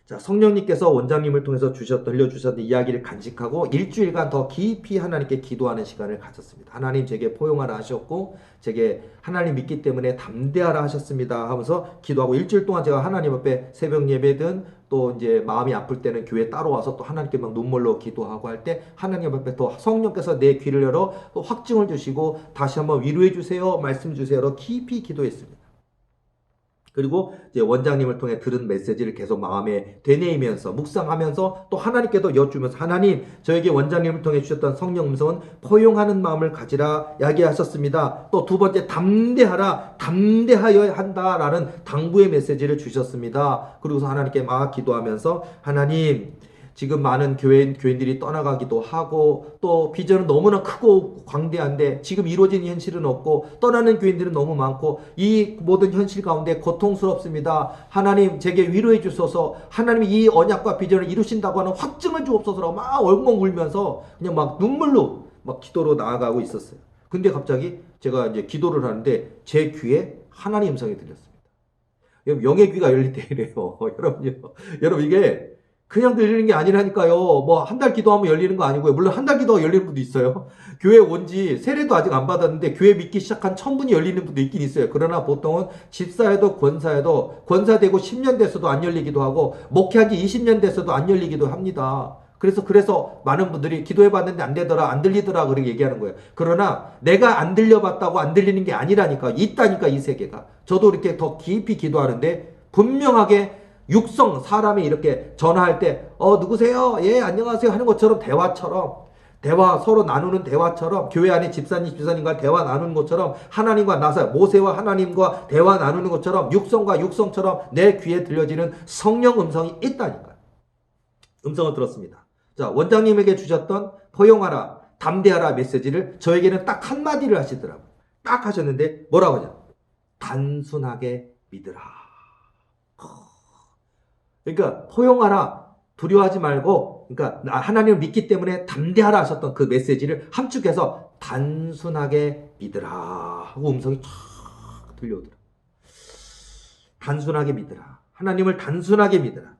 자, 성령님께서 원장님을 통해서 들려주셨던 이야기를 간직하고 일주일간 더 깊이 하나님께 기도하는 시간을 가졌습니다. 하나님 제게 포용하라 하셨고, 제게 하나님 믿기 때문에 담대하라 하셨습니다 하면서 기도하고, 일주일 동안 제가 하나님 앞에 새벽 예배든 또 이제 마음이 아플 때는 교회 따로 와서 또 하나님께 막 눈물로 기도하고 할 때 하나님 앞에 또 성령께서 내 귀를 열어 또 확증을 주시고 다시 한번 위로해 주세요, 말씀 주세요로 깊이 기도했습니다. 그리고 이제 원장님을 통해 들은 메시지를 계속 마음에 되뇌이면서 묵상하면서 또 하나님께도 여쭈면서, 하나님 저에게 원장님을 통해 주셨던 성령 음성은 포용하는 마음을 가지라 이야기하셨습니다. 또 두 번째, 담대하라, 담대하여야 한다라는 당부의 메시지를 주셨습니다. 그리고서 하나님께 막 기도하면서, 하나님 지금 많은 교인들이 떠나가기도 하고 또 비전은 너무나 크고 광대한데 지금 이루어진 현실은 없고 떠나는 교인들은 너무 많고 이 모든 현실 가운데 고통스럽습니다. 하나님 제게 위로해 주소서. 하나님이 이 언약과 비전을 이루신다고 하는 확증을 주옵소서라고 막 엉엉 울면서 그냥 막 눈물로 막 기도로 나아가고 있었어요. 근데 갑자기 제가 이제 기도를 하는데 제 귀에 하나님 음성이 들렸습니다. 여러분, 영의 귀가 열릴 때 이래요. 여러분 이게 그냥 들리는 게 아니라니까요. 한 달 기도하면 열리는 거 아니고요. 물론 한 달 기도가 열리는 분도 있어요. 교회 온 지 세례도 아직 안 받았는데 교회 믿기 시작한 1000분이 열리는 분도 있긴 있어요. 그러나 보통은 집사에도 권사에도 권사되고 10년 됐어도 안 열리기도 하고 목회한 지 20년 됐어도 안 열리기도 합니다. 그래서 많은 분들이 기도해봤는데 안 되더라, 안 들리더라 그렇게 얘기하는 거예요. 그러나 내가 안 들려봤다고 안 들리는 게 아니라니까. 있다니까, 이 세계가. 저도 이렇게 더 깊이 기도하는데 분명하게 육성, 사람이 이렇게 전화할 때 누구세요? 예, 안녕하세요 하는 것처럼, 대화 서로 나누는 대화처럼, 교회 안에 집사님과 대화 나누는 것처럼, 하나님과 모세와 하나님과 대화 나누는 것처럼 육성과 육성처럼 내 귀에 들려지는 성령 음성이 있다니까요. 음성을 들었습니다. 자, 원장님에게 주셨던 포용하라, 담대하라 메시지를 저에게는 딱 한마디를 하시더라고요. 딱 하셨는데 뭐라고 하냐? 단순하게 믿으라. 그러니까 포용하라, 두려워하지 말고, 그러니까 하나님을 믿기 때문에 담대하라 하셨던 그 메시지를 함축해서 단순하게 믿으라 하고 음성이 쫙 들려오더라. 단순하게 믿으라. 하나님을 단순하게 믿으라.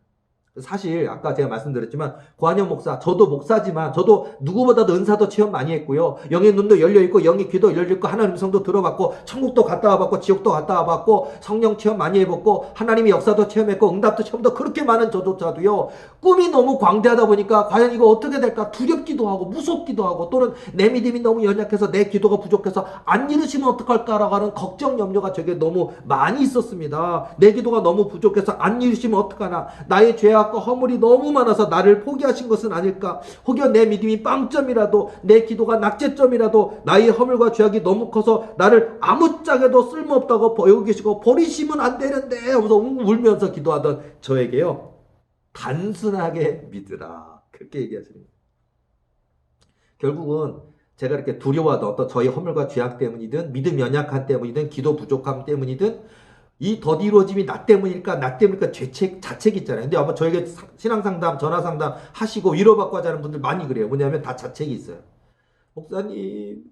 사실 아까 제가 말씀드렸지만 고한영 목사, 저도 목사지만 저도 누구보다도 은사도 체험 많이 했고요. 영의 눈도 열려있고 영의 귀도 열려있고 하나님 성도 들어봤고 천국도 갔다 와봤고 지옥도 갔다 와봤고 성령 체험 많이 해봤고 하나님의 역사도 체험했고 응답도 체험도 그렇게 많은 저조차도요. 꿈이 너무 광대하다 보니까 과연 이거 어떻게 될까 두렵기도 하고 무섭기도 하고, 또는 내 믿음이 너무 연약해서 내 기도가 부족해서 안 이루시면 어떡할까라고 하는 걱정 염려가 저게 너무 많이 있었습니다. 내 기도가 너무 부족해서 안 이루시면 어떡하나, 나의 죄악 허물이 너무 많아서 나를 포기하신 것은 아닐까, 혹여 내 믿음이 빵점이라도, 내 기도가 낙제점이라도, 나의 허물과 죄악이 너무 커서 나를 아무짝에도 쓸모없다고 여기고 계시고 버리시면 안 되는데 하면서 울면서 기도하던 저에게요, 단순하게 믿으라, 그렇게 얘기하시는 거예요. 결국은 제가 이렇게 두려워하던 어떤 저희 허물과 죄악 때문이든 믿음 연약함 때문이든 기도 부족함 때문이든 이 더디로짐이 나 때문일까 나 때문일까 죄책 자책이 있잖아요. 근데 아마 저에게 신앙상담 전화상담 하시고 위로받고 하자는 분들 많이 그래요. 뭐냐면 다 자책이 있어요. 목사님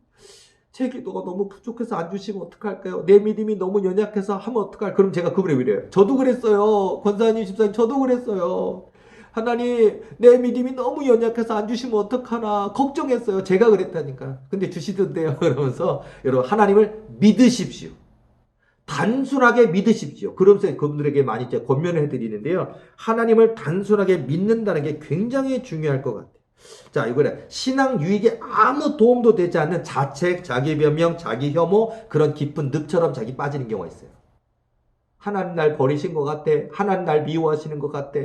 제 기도가 너무 부족해서 안 주시면 어떡할까요? 내 믿음이 너무 연약해서 하면 어떡할? 그럼 제가 그분에 이래요. 저도 그랬어요. 권사님, 집사님, 저도 그랬어요. 하나님, 내 믿음이 너무 연약해서 안 주시면 어떡하나 걱정했어요. 제가 그랬다니까. 근데 주시던데요. 그러면서 여러분 하나님을 믿으십시오. 단순하게 믿으십시오. 그러면서 그분들에게 많이 이제 권면을 해드리는데요. 하나님을 단순하게 믿는다는 게 굉장히 중요할 것 같아요. 자, 이거래. 신앙 유익에 아무 도움도 되지 않는 자책, 자기 변명, 자기 혐오, 그런 깊은 늪처럼 자기 빠지는 경우가 있어요. 하나님 날 버리신 것 같아. 하나님 날 미워하시는 것 같아.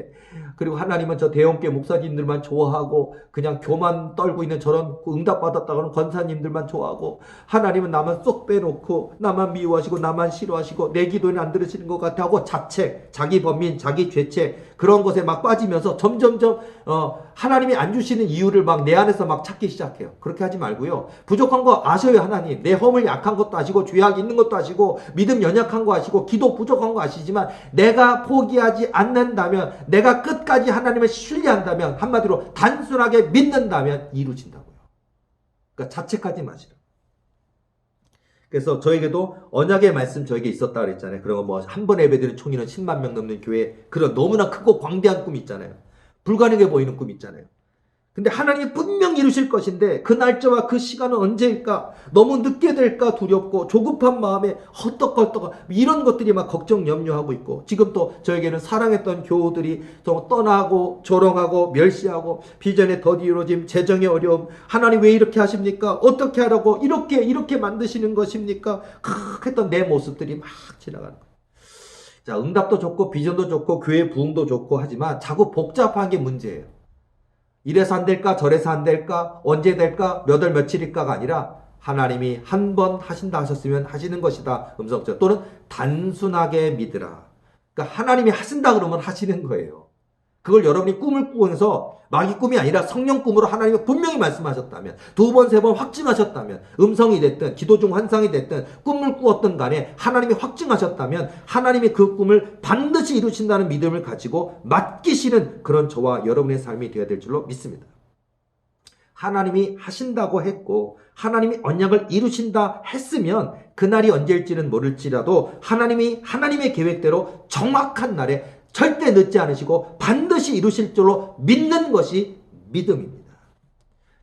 그리고 하나님은 저 대형교회 목사님들만 좋아하고 그냥 교만 떨고 있는 저런 응답받았다고는 권사님들만 좋아하고 하나님은 나만 쏙 빼놓고 나만 미워하시고 나만 싫어하시고 내 기도는 안 들으시는 것 같아 하고 자책, 자기 범민, 자기 죄책 그런 것에 막 빠지면서 점점점 하나님이 안 주시는 이유를 막 내 안에서 막 찾기 시작해요. 그렇게 하지 말고요. 부족한 거 아셔요. 하나님. 내 허물 약한 것도 아시고 죄악 있는 것도 아시고 믿음 연약한 거 아시고 기도 부족한 거 아시지만 내가 포기하지 않는다면 내가 끝까지 하나님을 신뢰한다면 한마디로 단순하게 믿는다면 이루어진다고요. 그러니까 자책하지 마시라. 그래서 저에게도 언약의 말씀 저에게 있었다 그랬잖아요. 그런 거 뭐 한 번 예배드리는 총인원 10만 명 넘는 교회 그런 너무나 크고 광대한 꿈이 있잖아요. 불가능해 보이는 꿈이 있잖아요. 근데 하나님이 분명 이루실 것인데 그 날짜와 그 시간은 언제일까? 너무 늦게 될까 두렵고 조급한 마음에 헛떡헛떡 이런 것들이 막 걱정 염려하고 있고 지금 또 저에게는 사랑했던 교우들이 또 떠나고 조롱하고 멸시하고 비전의 더디로짐 재정의 어려움 하나님 왜 이렇게 하십니까? 어떻게 하라고 이렇게 만드시는 것입니까? 했던 내 모습들이 막 지나가는 거예요. 자, 응답도 좋고 비전도 좋고 교회 부흥도 좋고 하지만 자꾸 복잡한 게 문제예요. 이래서 안 될까 저래서 안 될까 언제 될까 몇 월 며칠일까가 아니라 하나님이 한 번 하신다 하셨으면 하시는 것이다. 음성적 또는 단순하게 믿으라. 그러니까 하나님이 하신다 그러면 하시는 거예요. 그걸 여러분이 꿈을 꾸면서 마귀 꿈이 아니라 성령 꿈으로 하나님이 분명히 말씀하셨다면 두 번, 세 번 확증하셨다면 음성이 됐든 기도 중 환상이 됐든 꿈을 꾸었든 간에 하나님이 확증하셨다면 하나님이 그 꿈을 반드시 이루신다는 믿음을 가지고 맡기시는 그런 저와 여러분의 삶이 되어야 될 줄로 믿습니다. 하나님이 하신다고 했고 하나님이 언약을 이루신다 했으면 그날이 언제일지는 모를지라도 하나님이 하나님의 계획대로 정확한 날에 절대 늦지 않으시고 반드시 이루실 줄로 믿는 것이 믿음입니다.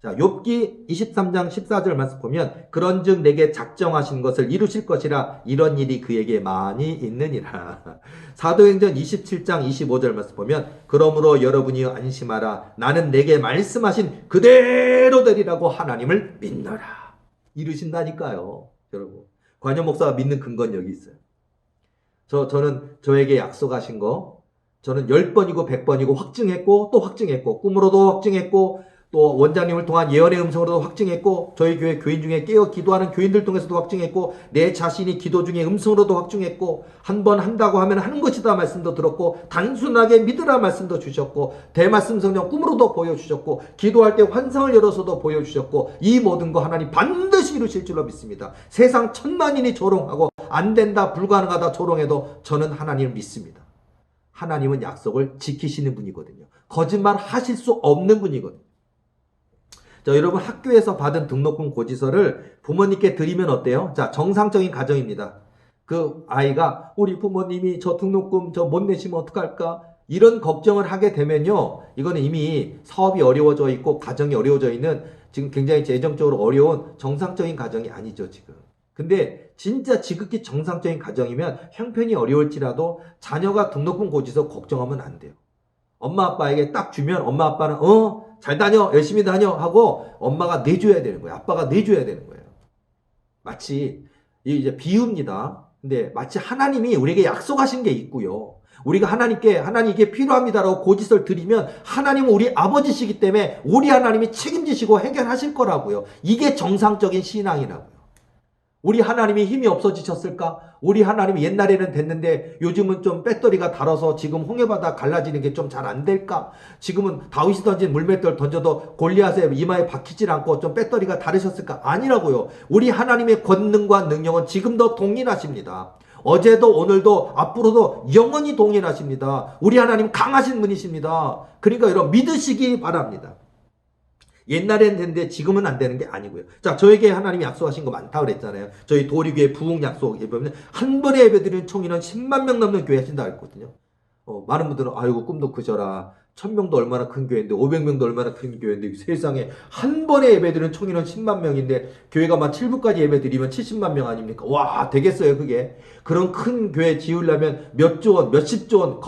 자, 욥기 23장 14절 말씀 보면 그런즉 내게 작정하신 것을 이루실 것이라 이런 일이 그에게 많이 있느니라. 사도행전 27장 25절 말씀 보면 그러므로 여러분이 안심하라 나는 내게 말씀하신 그대로 되리라고 하나님을 믿노라. 이루신다니까요. 여러분 관현 목사가 믿는 근거는 여기 있어요. 저는 저에게 약속하신 거 저는 10번이고 100번이고 확증했고 또 확증했고 꿈으로도 확증했고 또 원장님을 통한 예언의 음성으로도 확증했고 저희 교회 교인 중에 깨어 기도하는 교인들 통해서도 확증했고 내 자신이 기도 중에 음성으로도 확증했고 한 번 한다고 하면 하는 것이다 말씀도 들었고 단순하게 믿으라 말씀도 주셨고 대말씀 성령 꿈으로도 보여주셨고 기도할 때 환상을 열어서도 보여주셨고 이 모든 거 하나님 반드시 이루실 줄로 믿습니다. 세상 천만인이 조롱하고 안 된다 불가능하다 조롱해도 저는 하나님을 믿습니다. 하나님은 약속을 지키시는 분이거든요. 거짓말 하실 수 없는 분이거든요. 자, 여러분 학교에서 받은 등록금 고지서를 부모님께 드리면 어때요? 자, 정상적인 가정입니다. 그 아이가 우리 부모님이 저 등록금 못 내시면 어떡할까? 이런 걱정을 하게 되면요. 이거는 이미 사업이 어려워져 있고 가정이 어려워져 있는 지금 굉장히 재정적으로 어려운 정상적인 가정이 아니죠, 지금. 근데 진짜 지극히 정상적인 가정이면 형편이 어려울지라도 자녀가 등록금 고지서 걱정하면 안 돼요. 엄마 아빠에게 딱 주면 엄마 아빠는 잘 다녀 열심히 다녀 하고 엄마가 내줘야 되는 거예요. 아빠가 내줘야 되는 거예요. 마치 이제 비유입니다. 근데 마치 하나님이 우리에게 약속하신 게 있고요. 우리가 하나님께 하나님 이게 필요합니다라고 고지서를 드리면 하나님은 우리 아버지시기 때문에 우리 하나님이 책임지시고 해결하실 거라고요. 이게 정상적인 신앙이라고요. 우리 하나님이 힘이 없어지셨을까? 우리 하나님이 옛날에는 됐는데 요즘은 좀 배터리가 닳아서 지금 홍해바다 갈라지는 게 좀 잘 안 될까? 지금은 다윗이 던진 물맷돌 던져도 골리앗의 이마에 박히질 않고 좀 배터리가 닳으셨을까? 아니라고요. 우리 하나님의 권능과 능력은 지금도 동일하십니다. 어제도 오늘도 앞으로도 영원히 동일하십니다. 우리 하나님 강하신 분이십니다. 그러니까 여러분 믿으시기 바랍니다. 옛날엔 됐는데 지금은 안 되는 게 아니고요. 자, 저에게 하나님이 약속하신 거 많다 그랬잖아요. 저희 도리교회 부흥 약속에 보면 한 번에 예배드리는 총인원 10만 명 넘는 교회 하신다 그랬거든요. 많은 분들은 아이고 꿈도 크셔라. 1000명도 얼마나 큰 교회인데 500명도 얼마나 큰 교회인데 세상에 한 번에 예배드리는 총인원 10만 명인데 교회가 막 7부까지 예배드리면 70만 명 아닙니까? 와 되겠어요 그게. 그런 큰 교회 지으려면 몇 조 원, 몇십조 원,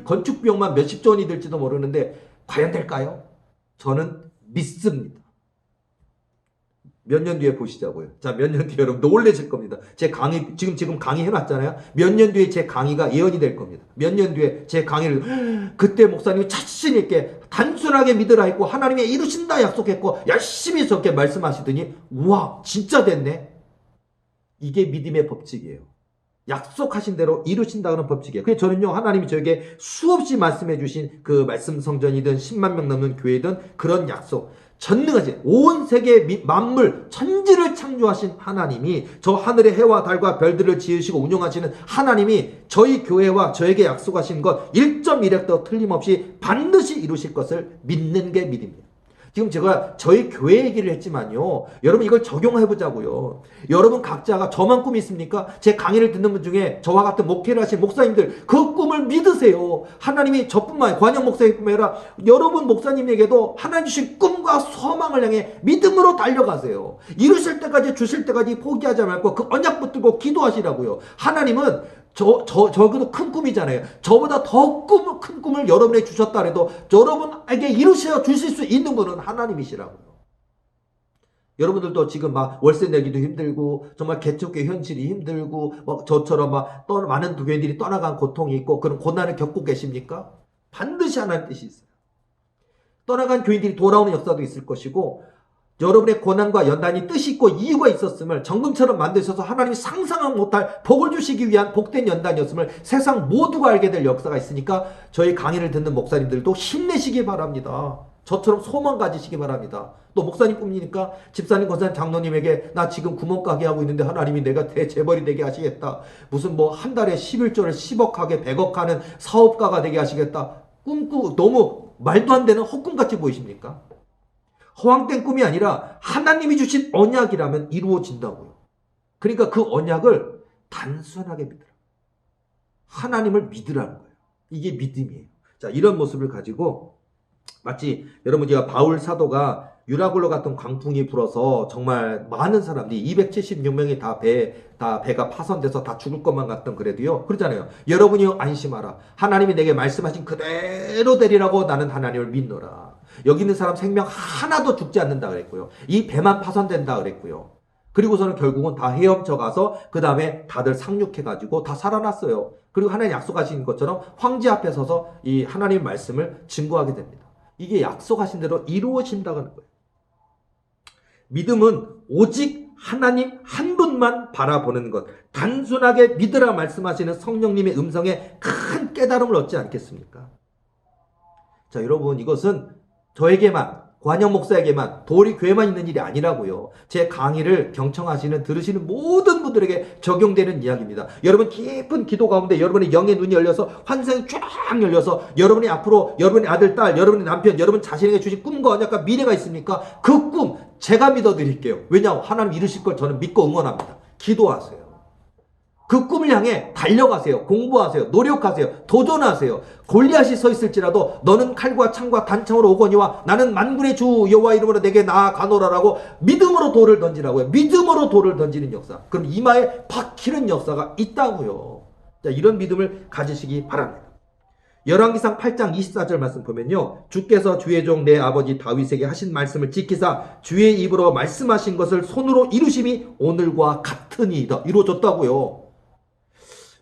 건축 비용만 몇십조 원이 들지도 모르는데 과연 될까요? 저는 믿습니다. 몇 년 뒤에 보시자고요. 자, 몇 년 뒤에 여러분 놀라실 겁니다. 제 강의, 지금 강의 해놨잖아요. 몇 년 뒤에 제 강의가 예언이 될 겁니다. 몇 년 뒤에 제 강의를, 그때 목사님이 자신 있게 단순하게 믿으라 했고, 하나님이 이루신다 약속했고, 열심히 저렇게 말씀하시더니, 우와, 진짜 됐네? 이게 믿음의 법칙이에요. 약속하신 대로 이루신다는 법칙이에요. 그래서 저는요, 하나님이 저에게 수없이 말씀해 주신 그 말씀 성전이든 10만 명 넘는 교회든 그런 약속, 전능하신 온 세계 만물 천지를 창조하신 하나님이, 저 하늘의 해와 달과 별들을 지으시고 운영하시는 하나님이 저희 교회와 저에게 약속하신 것 1.1획도 틀림없이 반드시 이루실 것을 믿는 게 믿음입니다. 지금 제가 저희 교회 얘기를 했지만요. 여러분 이걸 적용해 보자고요. 여러분 각자가 저만 꿈이 있습니까? 제 강의를 듣는 분 중에 저와 같은 목회를 하신 목사님들 그 꿈을 믿으세요. 하나님이 저뿐만 아니라 관영 목사님뿐만 아니라 여러분 목사님에게도 하나님 주신 꿈과 소망을 향해 믿음으로 달려가세요. 이루실 때까지 주실 때까지 포기하지 말고 그 언약 붙들고 기도하시라고요. 하나님은 저도 큰 꿈이잖아요. 저보다 더 큰 꿈을 여러분에게 주셨다 해도 여러분에게 이루셔 주실 수 있는 분은 하나님이시라고요. 여러분들도 지금 막 월세 내기도 힘들고 정말 개척의 현실이 힘들고 저처럼 막 많은 교회들이 떠나간 고통이 있고 그런 고난을 겪고 계십니까? 반드시 하나님 뜻이 있어요. 떠나간 교인들이 돌아오는 역사도 있을 것이고 여러분의 고난과 연단이 뜻이 있고 이유가 있었음을 정금처럼 만드셔서 하나님이 상상하지 못할 복을 주시기 위한 복된 연단이었음을 세상 모두가 알게 될 역사가 있으니까 저희 강의를 듣는 목사님들도 힘내시기 바랍니다. 저처럼 소망 가지시기 바랍니다. 또 목사님뿐이니까 집사님, 권사님, 장로님에게 나 지금 구멍가게 하고 있는데 하나님이 내가 대재벌이 되게 하시겠다. 무슨 한 달에 11조를 10억 하게 100억 하는 사업가가 되게 하시겠다. 너무 말도 안 되는 헛꿈같이 보이십니까? 허황된 꿈이 아니라 하나님이 주신 언약이라면 이루어진다고요. 그러니까 그 언약을 단순하게 믿으라. 하나님을 믿으라는 거예요. 이게 믿음이에요. 자, 이런 모습을 가지고 마치 여러분 제가 바울 사도가 유라굴로 같은 광풍이 불어서 정말 많은 사람들이 276명이 다 배가 파손돼서 다 죽을 것만 같던 그래도요. 그러잖아요. 여러분이 안심하라. 하나님이 내게 말씀하신 그대로 되리라고 나는 하나님을 믿노라. 여기 있는 사람 생명 하나도 죽지 않는다 그랬고요. 이 배만 파손된다 그랬고요. 그리고서는 결국은 다 헤엄쳐 가서 그 다음에 다들 상륙해가지고 다 살아났어요. 그리고 하나님 약속하신 것처럼 황제 앞에 서서 이 하나님의 말씀을 증거하게 됩니다. 이게 약속하신 대로 이루어진다는 거예요. 믿음은 오직 하나님 한 분만 바라보는 것. 단순하게 믿으라 말씀하시는 성령님의 음성에 큰 깨달음을 얻지 않겠습니까? 자, 여러분 이것은 저에게만, 관영 목사에게만, 도리 교회만 있는 일이 아니라고요. 제 강의를 경청하시는, 들으시는 모든 분들에게 적용되는 이야기입니다. 여러분 깊은 기도 가운데 여러분의 영의 눈이 열려서 환상이 쫙 열려서 여러분이 앞으로 여러분의 아들, 딸, 여러분의 남편, 여러분 자신에게 주신 꿈과 언약과 미래가 있습니까? 그 꿈 제가 믿어드릴게요. 왜냐하면 하나님 이루실 걸 저는 믿고 응원합니다. 기도하세요. 그 꿈을 향해 달려가세요. 공부하세요. 노력하세요. 도전하세요. 골리앗이 서 있을지라도 너는 칼과 창과 단창으로 오거니와 나는 만군의 주 여호와 이름으로 내게 나아가노라라고 믿음으로 돌을 던지라고요. 믿음으로 돌을 던지는 역사. 그럼 이마에 박히는 역사가 있다고요. 자, 이런 믿음을 가지시기 바랍니다. 열왕기상 8장 24절 말씀 보면요. 주께서 주의 종 내 아버지 다윗에게 하신 말씀을 지키사 주의 입으로 말씀하신 것을 손으로 이루심이 오늘과 같으니이다. 이루어졌다고요.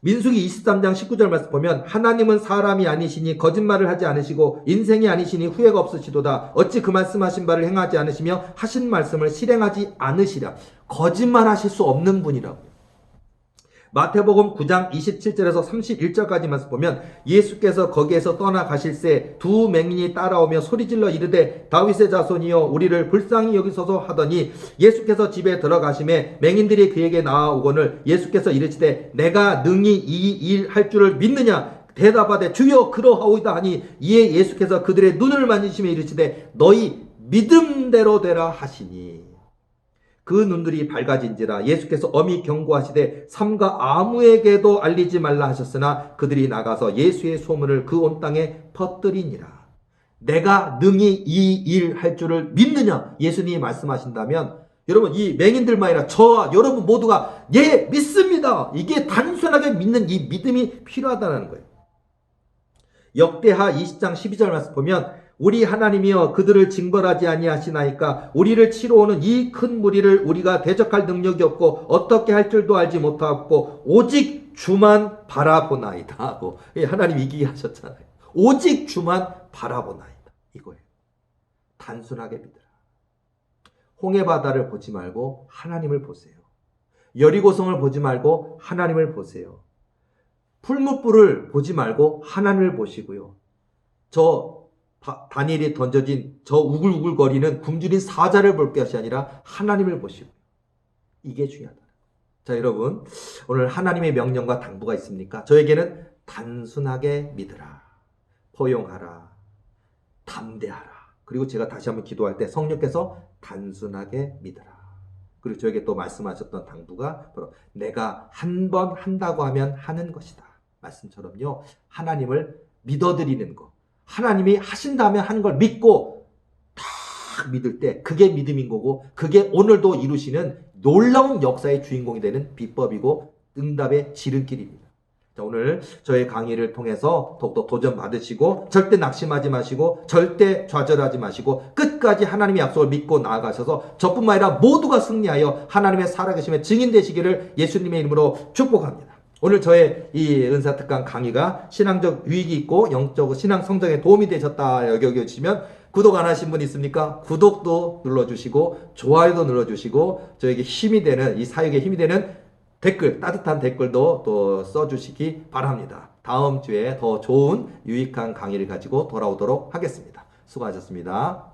민수기 23장 19절 말씀 보면 하나님은 사람이 아니시니 거짓말을 하지 않으시고 인생이 아니시니 후회가 없으시도다. 어찌 그 말씀하신 바를 행하지 않으시며 하신 말씀을 실행하지 않으시랴. 거짓말하실 수 없는 분이라고. 마태복음 9장 27절에서 31절까지 말씀 보면 예수께서 거기에서 떠나가실새 두 맹인이 따라오며 소리질러 이르되 다윗의 자손이여 우리를 불쌍히 여기소서 하더니 예수께서 집에 들어가심에 맹인들이 그에게 나아오거늘 예수께서 이르시되 내가 능히 이 일 할 줄을 믿느냐 대답하되 주여 그러하오이다 하니 이에 예수께서 그들의 눈을 만지시며 이르시되 너희 믿음대로 되라 하시니 그 눈들이 밝아진지라. 예수께서 엄히 경고하시되 삼가 아무에게도 알리지 말라 하셨으나 그들이 나가서 예수의 소문을 그 온 땅에 퍼뜨리니라. 내가 능히 이 일 할 줄을 믿느냐 예수님이 말씀하신다면 여러분 이 맹인들만 아니라 저와 여러분 모두가 예 믿습니다. 이게 단순하게 믿는 이 믿음이 필요하다는 거예요. 역대하 20장 12절 말씀 보면 우리 하나님이여 그들을 징벌하지 아니하시나이까 우리를 치러 오는 이 큰 무리를 우리가 대적할 능력이 없고 어떻게 할 줄도 알지 못하고 오직 주만 바라보나이다 하고 하나님 이기게 하셨잖아요. 오직 주만 바라보나이다 이거예요. 단순하게 믿으라. 홍해바다를 보지 말고 하나님을 보세요. 여리고성을 보지 말고 하나님을 보세요. 풀무불을 보지 말고 하나님을 보시고요. 다니엘이 던져진 저 우글우글거리는 굶주린 사자를 볼 것이 아니라 하나님을 보시고 이게 중요하다. 자 여러분 오늘 하나님의 명령과 당부가 있습니까? 저에게는 단순하게 믿으라, 포용하라, 담대하라. 그리고 제가 다시 한번 기도할 때 성령께서 단순하게 믿으라. 그리고 저에게 또 말씀하셨던 당부가 바로 내가 한 번 한다고 하면 하는 것이다. 말씀처럼요 하나님을 믿어드리는 것, 하나님이 하신다면 하는 걸 믿고 딱 믿을 때 그게 믿음인 거고 그게 오늘도 이루시는 놀라운 역사의 주인공이 되는 비법이고 응답의 지름길입니다. 자, 오늘 저의 강의를 통해서 더욱더 도전 받으시고 절대 낙심하지 마시고 절대 좌절하지 마시고 끝까지 하나님의 약속을 믿고 나아가셔서 저뿐만 아니라 모두가 승리하여 하나님의 살아계심의 증인 되시기를 예수님의 이름으로 축복합니다. 오늘 저의 이 은사특강 강의가 신앙적 유익이 있고 영적 신앙 성장에 도움이 되셨다 여겨주시면 구독 안 하신 분 있습니까? 구독도 눌러주시고 좋아요도 눌러주시고 저에게 힘이 되는 이 사역에 힘이 되는 댓글, 따뜻한 댓글도 또 써주시기 바랍니다. 다음 주에 더 좋은 유익한 강의를 가지고 돌아오도록 하겠습니다. 수고하셨습니다.